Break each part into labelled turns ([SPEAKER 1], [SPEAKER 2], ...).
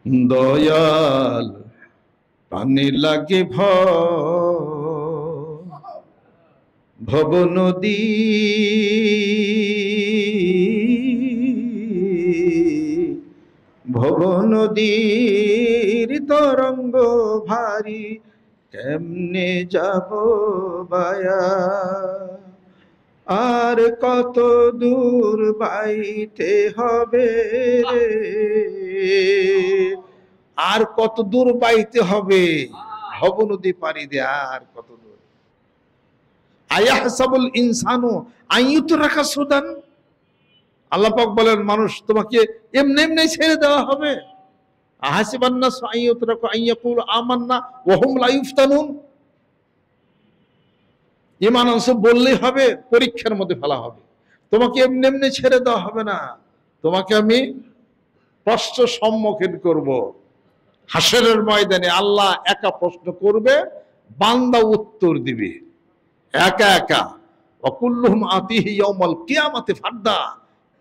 [SPEAKER 1] দয়াল পানি লাগে ভব নদী, ভব নদীর তরঙ্গ ভারী, কেমনে যাব বায়া, আর কত দূর বাইতে হবে রে, আর কত দূর বাইতে হবে, ভব নদী পাড়ি দে আর কত দূর। আয়াহসাবুল ইনসানু আইয়ুতরাকা সুদান, আল্লাহ পাক বলেন মানুষ তোমাকে এমনি এমনি ছেড়ে দেওয়া হবে? আহাসিবান নাস আইয়ুতরাকু আইয়াকুলু আমান্না ওয়া হুম লা ইফতানুন, ঈমান আনছো বললেই হবে? পরীক্ষার মধ্যে ফেলা হবে। তোমাকে এমনি এমনি ছেড়ে দেওয়া হবে না, তোমাকে আমি প্রশ্ন সম্মুখীন করব। হাসরের ময়দানে আল্লাহ একা প্রশ্ন করবে, বান্দা উত্তর দিবে একা একা। ওয়াকুল্লুহুম আতিহি ইয়াউমাল কিয়ামাতি ফারদা,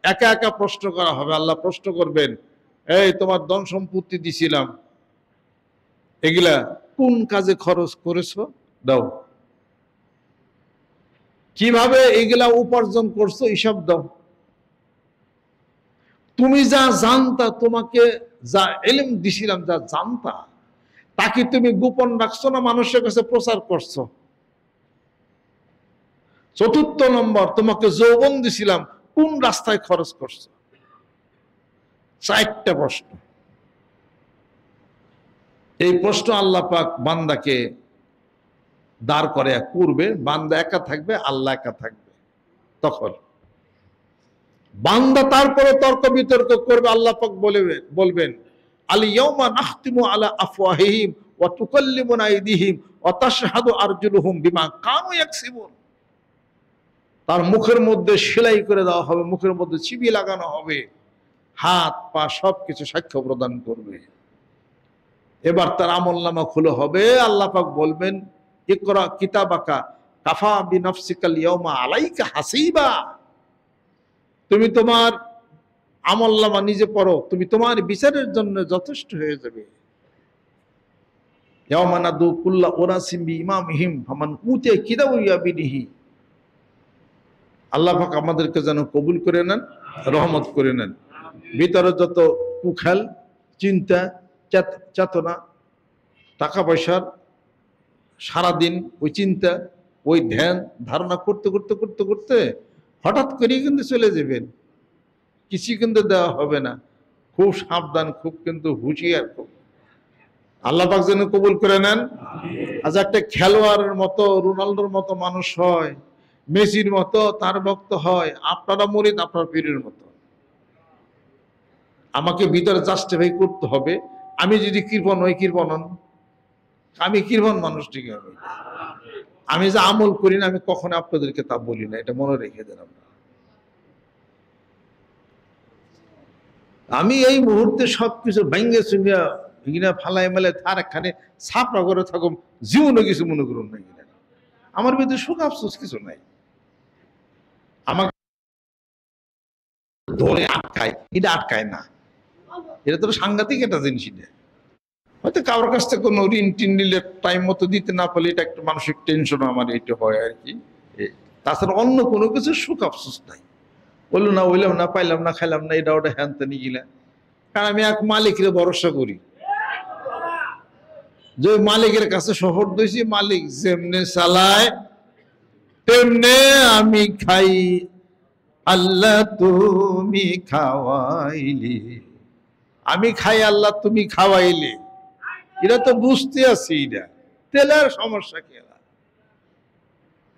[SPEAKER 1] একা একা প্রশ্ন করা হবে। আল্লাহ প্রশ্ন করবেন, এই তোমার ধন সম্পত্তি দিছিলাম, এগুলা কোন কাজে খরচ করেছো দাও, কিভাবে এগুলা উপার্জন করছো হিসাব দাও। তুমি যা জানতা, তোমাকে যা ইলম দিছিলাম, যা জানতা, তাকে তুমি গোপন রাখছো না মানুষের কাছে প্রচার করছো? চতুর্থ নম্বর, তোমাকে যৌবন দিছিলাম, কোন রাস্তায় খরচ করছো? চারটা প্রশ্ন। এই প্রশ্ন আল্লাহ পাক বান্দাকে দাঁড় করে করবে, বান্দা একা থাকবে, আল্লাহ একা থাকবে। তখন বান্দা তারপরে তর্ক বিতর্ক করবে, আল্লাহ পাক বলবেন আল ইয়াউমা নাখতিমু আলা আফওয়াহিহিম ওয়া তুকাল্লিমুনা আইদিহিম ওয়া তাশহাদু আরজুলুহুম বিমা কানু ইয়াকসিবুন। তার মুখের মধ্যে সেলাই করে দেওয়া হবে, মুখের মধ্যে চিবি লাগানো হবে, হাত পা সবকিছু সাক্ষ্য প্রদান করবে। এবার তার আমলনামা খুলে হবে, আল্লাহ পাক বলবেন ইকরা কিতাবাকা কাফা বিনাফসিকাল ইয়াউমা আলাইকা হাসিবা, তুমি তোমার আমলনামা নিজে পড়ো, তুমি তোমার বিচারের জন্য যথেষ্ট হয়ে যাবে। ইয়াউমা নাদু কুল্লা উনাসিম বিইমামিহিম ফামান উতিয়া কিতাবাহু বিয়ামিনিহি। আল্লাহ পাক আমাদেরকে যেন কবুল করে নেন, রহমত করে নেন। ভিতরে যত কুখাল চিন্তা চেতনা, টাকা পয়সার সারাদিন ওই চিন্তা, ওই ধ্যান ধারণা করতে করতে করতে করতে হঠাৎ করেই কিন্তু চলে যাবেন, কিছু কিন্তু দেওয়া হবে না। খুব সাবধান, খুব কিন্তু হুঁশিয়ার, খুব। আল্লাহ পাক যেন কবুল করে নেন। আজ একটা খেলোয়াড়ের মতো, রোনাল্ডোর মতো মানুষ হয়, মেসির মতো তার ভক্ত হয়, আপনারা মুরিদ আপনার পীরের মতো। আমাকে ভিতরে জাস্টিফাই করতে হবে, আমি যদি কৃপণ হই, কৃপণ হন, আমি কৃপণ মানুষ, ঠিক আছে। আমি যে আমল করি না, আমি কখনো আপনাদেরকে তা বলি না, এটা মনে রেখে দেন আপনারা। আমি এই মুহূর্তে সবকিছু ভেঙ্গে চুঙ্গা ঘিনা ফালাই মেলে তার একখানে ছাপড়া করে থাকুম, জীবনে কিছু মনে করুন না। আমার ভিতরে সুখ আফসোস কিছু নাই। আমাকে ধরে আটকায়, এটা আটকায় না, এটা তো সাংঘাতিক একটা জিনিস। এটা হয়তো কারোর কাছ থেকে কোনো ঋণ টিন নিলে টাইম মতো দিতে না পারলে এটা একটা মানসিক টেনশন আমার এটা হয় আর কি। তাছাড়া অন্য কোনো কিছু সুখ আফসোস নাই। বললো না, হইলাম না, পাইলাম না, খাইলাম না, এটা ওটা হ্যান ত্যান গিলা। কারণ আমি এক মালিকের ভরসা করি, যে মালিকের কাছে শহর দিয়েছি, মালিক যেমনে চালায় তেমনে আমি খাই, আল্লাহ তুমি খাওয়াইলি, আমি খাই, আল্লাহ তুমি খাওয়াইলে। এটা তো বুঝতে আছি, এটা তেলের সমস্যা কি?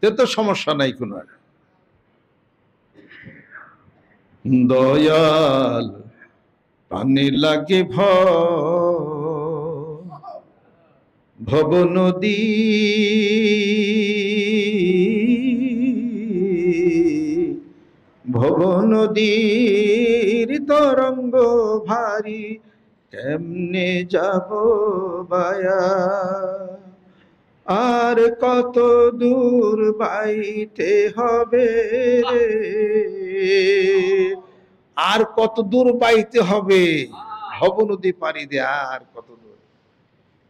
[SPEAKER 1] তো সমস্যা নাই কোন। দয়াল পানি লাগে ভব নদী, ভব নদীর তরঙ্গ ভারী, কেমনে যাব বায়া, আর কত দূর বাইতে হবে রে, আর কত দূর বাইতে হবে, হব নদী পাড়ি দে আর কত দূর।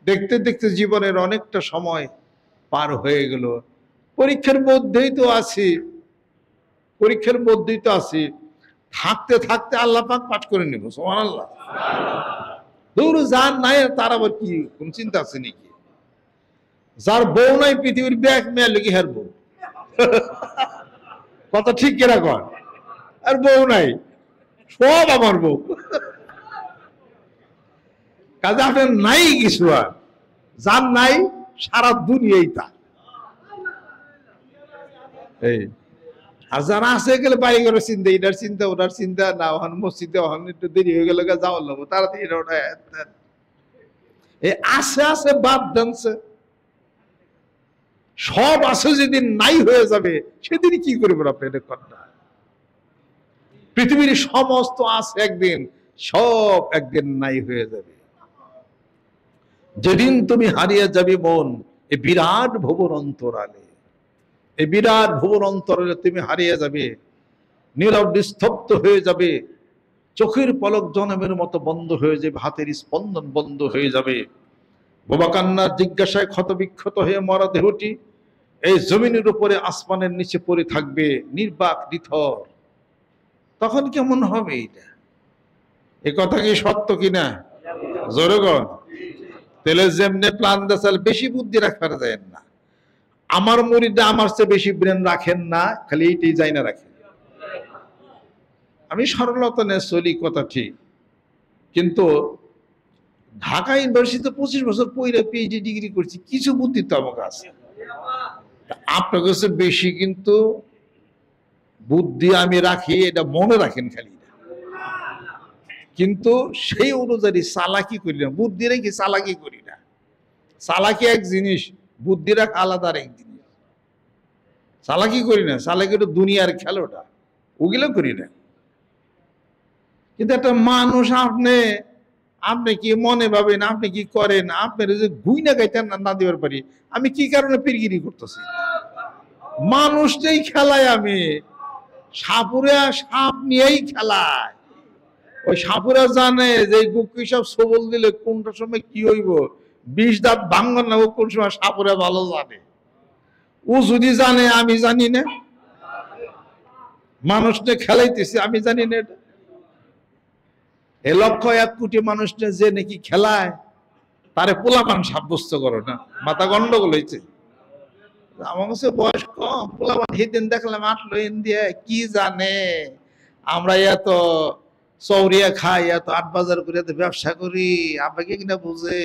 [SPEAKER 1] দেখতে দেখতে জীবনের অনেকটা সময় পার হয়ে গেল, পরীক্ষার মধ্যেই তো আছি, পরীক্ষার মধ্যেই তো আছি। থাকতে থাকতে আল্লাহ পাক পাঠ করে নিব, সুবহানাল্লাহ। দূর যার নাই তার আবার কি কোন চিন্তা আছে নাকি? যার বউ নাই পৃথিবীর ব্যাগ মেয়ে লেগে হার বউ, কথা ঠিক কিনা কর? আর বউ নাই, সব আমার বউ। কাজে আপনার নাই কিছু, আর যার নাই সারা দুনিয়াই তা। এই আর যারা আছে গেলে বাড়ি ঘরের চিন্তা, এটার চিন্তা ওটার চিন্তা, না ওখান মসজিদে ওখান একটু দেরি হয়ে গেল যাওয়ার লাগবো তাড়াতাড়ি এটা ওটা এই আছে আছে বাদ দানছে। সব আছে যেদিন নাই হয়ে যাবে সেদিন কি করবেন আপনি? এটা কথা, পৃথিবীর সমস্ত আছে একদিন সব একদিন নাই হয়ে যাবে। যেদিন তুমি হারিয়ে যাবে মন এই বিরাট ভুবন অন্তরালে, এই বিরাট ভুবন অন্তরালে তুমি হারিয়ে যাবে, নীরব নিস্তব্ধ হয়ে যাবে, চোখের পলক জনমের মতো বন্ধ হয়ে যাবে, হাতের স্পন্দন বন্ধ হয়ে যাবে। বোবা কান্নার জিজ্ঞাসায় ক্ষতবিক্ষত হয়ে মরা দেহটি এই জমিনের উপরে আসমানের নিচে পড়ে থাকবে নির্বাক নিথর। তখন কেমন হবে এটা? এ কথা কি সত্য কিনা? জোরগণ তেলে যেমনে প্লান দেশাল বেশি বুদ্ধি রাখতে যায় না। আমার মুরিদা আমার চেয়ে বেশি ব্রেন রাখেন না, খালি এইটাই যাই না রাখেন। আমি সরলতা নিয়ে চলি, কথা ঠিক, কিন্তু ঢাকা ইউনিভার্সিটিতে 25 বছর পড়ে পিএইচডি ডিগ্রি করছি, কিছু বুদ্ধি তো আমার কাছে। আপনার কাছে বেশি কিন্তু বুদ্ধি আমি রাখি, এটা মনে রাখেন খালি, কিন্তু সেই অনুযায়ী চালাকি করি না। বুদ্ধি রেখে চালাকি করি না। চালাকি এক জিনিস, বুদ্ধি রাখা আলাদা এক জিনিস। চালাকি করি না, চালাকি ওটা দুনিয়ার খেলা, ওটা ওগুলো করি না। কিন্তু একটা মানুষ আপনি আপনি কি মনে ভাবেন, আপনি কি করেন, আপনার যে গুই না গাইতে না দেওয়ার পারি, আমি কি কারণে পিরগিরি করতেছি? মানুষটাই খেলায়, আমি সাপুরা সাপ নিয়েই খেলায়। ওই সাপুরা জানে যে গুকি সব সবল দিলে কোনটা সময় কি হইব, 20 দাঁত ভাঙ্গন না কোন সময়, সাপুরা ভালো জানে। ও যদি জানে আমি জানি না, মানুষটা খেলাইতেছে আমি জানি না। এটা এ 1 কোটি মানুষটা যে নাকি খেলায়, তারে পোলাপান সাব্যস্ত করো না, মাথা গন্ডগোল হয়েছে। আমার কাছে বয়স কম, পোলাপান সেদিন দেখলাম আটলো ইন্ডিয়া, কি জানে আমরা এত চৌরিয়া খাই, এত 8 বাজার করে এত ব্যবসা করি, আব্বাকে কিনা বুঝে।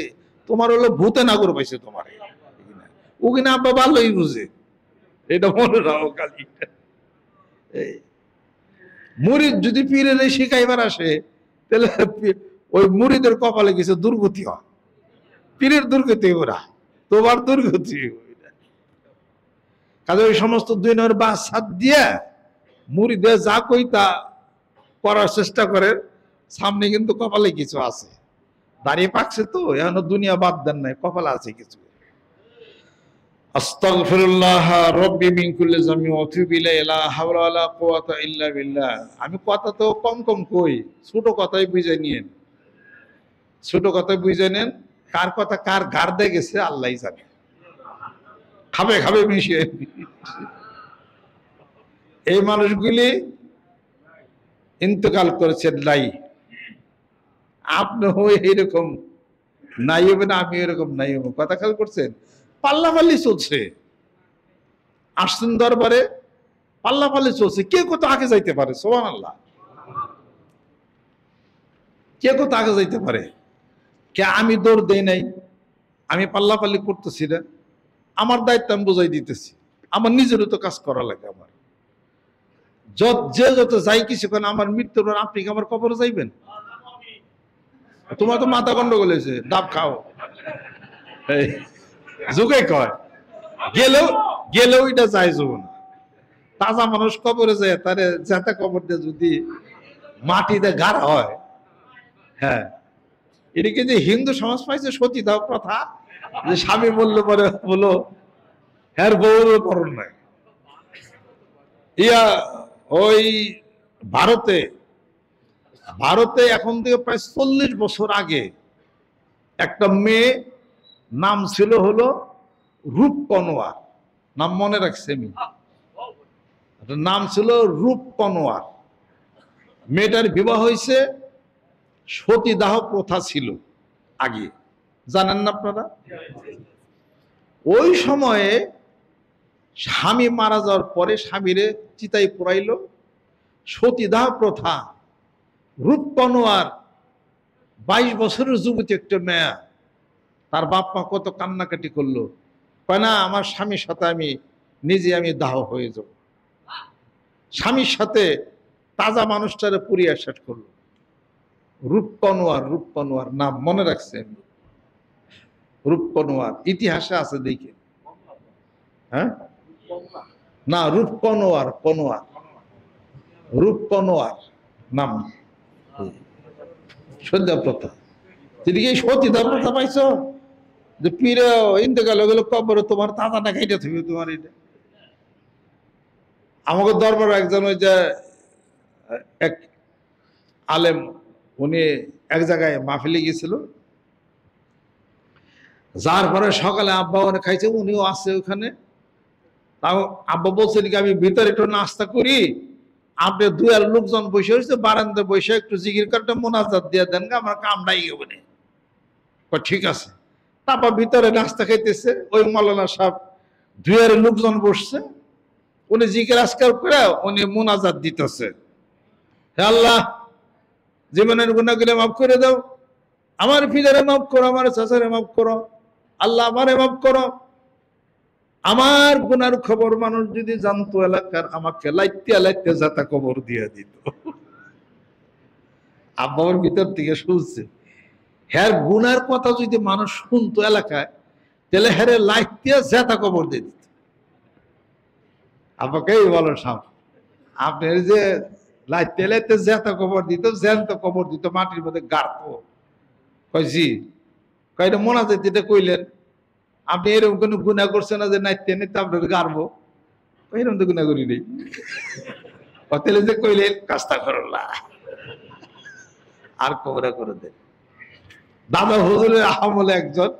[SPEAKER 1] তোমার হলো ভূতে না করে পাইছে তোমার, ও কিনা আব্বা ভালোই বুঝে, এটা মনে রাখো কালি। মুরিদ যদি পীরের শিখাইবার আসে, তাহলে ওই মুরিদের কপালে কিছু দুর্গতি হয়, পীরের দুর্গতি ওরা, তোমার দুর্গতি। কাজে ওই সমস্ত 2 নম্বর বাদ দিয়ে মুরিদে যা কই তা করার চেষ্টা করে। সামনে কিন্তু কপালে কিছু আছে, দাঁড়িয়ে পাকছে তো এখনো দুনিয়া বাদ দেন নাই, কপালে আছে কিছু। আস্তাগফিরুল্লাহ রাব্বি মিন কুল্লি যামবি ওয়া আতুবু ইলাইহি লা হাওলা ওয়ালা কুওয়াতা ইল্লা বিল্লাহ। আমি কথা তো কম কম কই, ছোট কথাই বুঝে নিয়েন, ছোট কথাই বুঝে নেন। কার কথা কার গাড় দিয়ে গেছে আল্লাহই জানে, খাবে খাবে মিশিয়ে। এই মানুষগুলি ইন্তেকাল করেছেন নাই, আপনি এইরকম নাই হবে না, আমি এরকম নাই হবো, কথা খেয়াল করছেন? পাল্লাপাল্লি চলছে, আসছেন দরবারে পাল্লাপাল্লি চলছে, কে কত আগে যাইতে পারে, সুবহানাল্লাহ, কে কত আগে যাইতে পারে। কে আমি দৌড় দেই নাই, আমি পাল্লাপাল্লি করতেছি না, আমার দায়িত্ব আমি বুঝাই দিতেছি, আমার নিজেরও তো কাজ করা লাগে। আমার যে যত যাই কিছু, কারণ আমার মৃত্যুর পর আপনি কি আমার কবরে যাইবেন? তোমার তো মাথা গন্ডগোল হয়েছে, ডাব খাও, যুগে কয় গেলেও গেলেও এটা যায় যুগ না। তাজা মানুষ কবরে যায়, তারে যাতে কবর দিয়ে যদি মাটিতে গাড়া হয়, হ্যাঁ, এদিকে যে হিন্দু সমাজ পাইছে সতীদাহ প্রথা, যে স্বামী বললে পরে বলো হ্যাঁ বউর পরন নাই। ইয়া ওই ভারতে ভারতে এখন থেকে প্রায় 40 বছর আগে একটা মেয়ে, নাম ছিল হলো রূপকনোয়ার, নাম মনে রাখছে আমি, নাম ছিল রূপকনোয়ার। মেয়েটার বিবাহ হয়েছে, সতীদাহ প্রথা ছিল আগে, জানেন না আপনারা? ওই সময়ে স্বামী মারা যাওয়ার পরে স্বামীরে চিতায় পোড়াইল, সতীদাহ প্রথা। রূপকনোয়ার 22 বছরের যুবতী একটা মেয়ে, তার বাপ মা কত কান্নাকাটি করলো, কয় না আমার স্বামীর সাথে আমি নিজে দাহ হয়ে যাব। স্বামীর সাথে তাজা মানুষটারে পুড়িয়ে শেষ করলো। রূপকনোয়ার, রূপকনোয়ার নাম মনে রাখছেন? রূপকনোয়ার ইতিহাসে আছে, দেখে। হ্যাঁ, না রূপকনোয়ার, কনোয়ার, রূপকনোয়ার নাম। সদ্যা প্রথা, যেদিকে সতীদাহ প্রথা পাইছ, যে পীরে ইন্তেকাল হয়ে গেল কবরে তোমার তাজাটা খাইতে থাকবে তোমার। এটা আমাকে দরবার একজন ওই যে এক আলেম, উনি এক জায়গায় মাহফিলে গেছিল, যার পরে সকালে আব্বা ওখানে খাইছে, উনিও আছে ওখানে। তাও আব্বা বলছেন কি আমি ভিতরে একটু নাস্তা করি, আপনি দুয়ার লোকজন বসে হয়েছে বারান্দা বসে একটু জিকির কারটা মোনাজাত দিয়ে দেন, আমার কামড়াই গেবে না। ঠিক আছে। তারপর ভিতরে নাস্তা খাইতেছে, ওই মৌলানা সাহেব দুয়ারে লোকজন বসছে, উনি জিকির আজকার করে উনি মোনাজাত দিতেছে, হে আল্লাহ জীবনের গুনাহগুলো মাফ করে দাও, আমার ফিজারে মাফ করো, আমার চাচারে মাফ করো, আল্লাহ আমারে মাফ করো। আমার গুনার খবর মানুষ যদি জানতো এলাকার, আমাকে লাইতে লাইতে যাতা কবর দিয়ে দিত। আব্বার ভিতর থেকে শুনছে, হ্যার গুনার কথা যদি মানুষ শুনতো এলাকায়, তাহলে হ্যারে লাইতে যাতা কবর দিয়ে দিত। আব্বাকেই বলো সাম, আপনার যে লাইতে লাইতে যাতা কবর দিত, জ্যান্ত কবর দিত, মাটির মধ্যে গাড়তো। কইছি কয়টা মোনাজাত এটা কইলেন, আপনি এরকম কোনো গুনাহ করছেন না যে নাইতে নিতে আপনার গাড়বো? এরকম তো গুনাহ করি নেই। তাহলে যে কইলেন কাজটা করলা আর কবরা করে দেন। দাদা হুজুরের আমলে একজন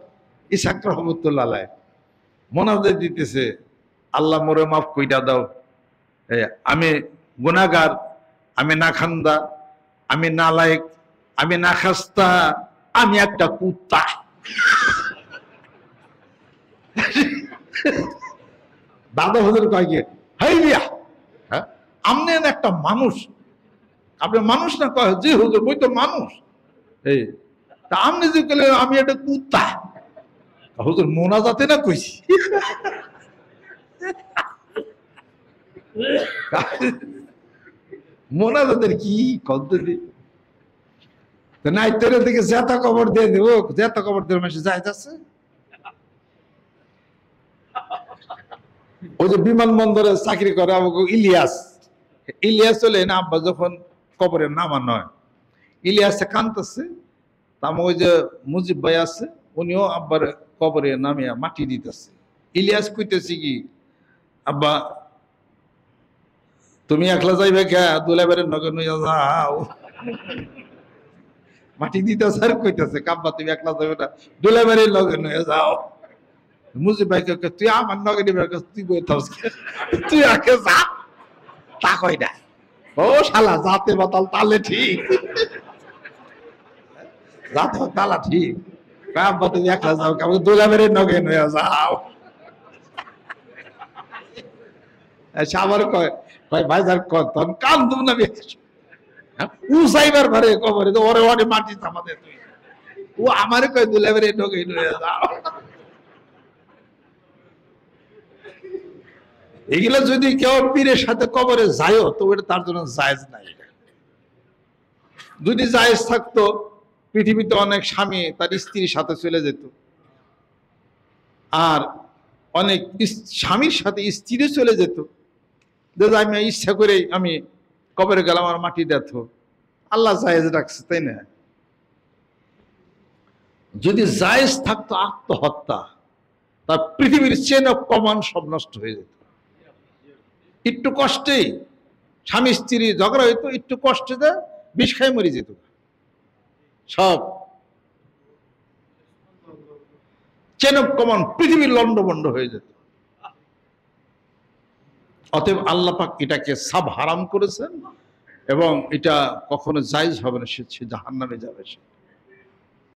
[SPEAKER 1] ইসাক রহমতুল্লাহ আলাইহি মোনাজাত দিতেছে, আল্লাহ মোরে মাফ কইরা দাও, আমি গুনাহগার, আমি নাখান্দা, আমি নালায়েক, আমি নাখাস্তা, আমি একটা কুত্তা। দাদা হুজুর কয় কি, হাই মিয়া, হ্যাঁ আপনি একটা মানুষ, আপনি মানুষ না? কয় জি হুজুর বই তো মানুষ। এই তা আপনি যে কইলেন আমি একটা কুত্তা, হুজুর মোনাজাতে না কইছি। মোনাজাতের কি পদ্ধতি? নাই তোর দিকে জেতা কবর দিয়ে দেব, জেতা কবর দিয়ে মাসে যায় যাচ্ছে। ওই যে বিমানবন্দরে চাকরি করে আমাকে ইলিয়াস, ইলিয়াস চলে না, আব্বা যখন কবরে নামানো হয়, ইলিয়াসে কাঁদতেছে, আমার ওই যে মুজিব ভাই আছে, উনিও আব্বার কবরে নামিয়া মাটি দিতেছে। ইলিয়াস কইতেছি কি, আব্বা তুমি একলা যাইবে কে, দুলাইবারের নগে নইয়া যাও। মাটি দিতেছে আর কইতেছে কাব্বা তুমি একলা যাবে না, দুলাইবারের নগে নইয়া যাও। মুজিব ভাই কে তুই আমার নগে নিবে, তুই বই থাকস, তুই আগে যা। তা কই না, ও শালা জাতে বাতাল তালে ঠিক, জাতে তালা ঠিক, কাব্বা তুমি একলা যাও, কাব্বা দুলাইবারের নগে নইয়া যাও। আবার কয় ভাই ভাই যার তখন কান্দুম না বেশি, উসাইবার ভারে কবরে তো ওরে ওরে মাটি আমাদের, তুই ও আমারে কয় দুলাইবারে নগে নইয়া যাও। এগুলা যদি কেউ পীরের সাথে কবরে যায়ও তো ওটা তার জন্য জায়েজ নাই। যদি জায়েজ থাকতো, পৃথিবীতে অনেক স্বামী তার স্ত্রীর সাথে চলে যেত, আর অনেক স্বামীর সাথে স্ত্রী চলে যেত, যে আমি ইচ্ছা করে আমি কবরে গেলাম আর মাটি দেখো, আল্লাহ জায়েজ রাখছে, তাই না? যদি জায়েজ থাকতো আত্মহত্যা, তার পৃথিবীর চেন অফ কমান্ড সব নষ্ট হয়ে যেত। একটু কষ্টেই স্বামী স্ত্রী ঝগড়া হইতো, একটু কষ্টে দেয় বিষ খায় মরে যেত সব, চেন অফ কমান্ড, পৃথিবীর লন্ডভন্ড হয়ে যেত। অতএব আল্লাহ পাক এটাকে সাব হারাম করেছেন এবং এটা কখনো জায়েজ হবে না, সে জাহান্নামে যাবে সে।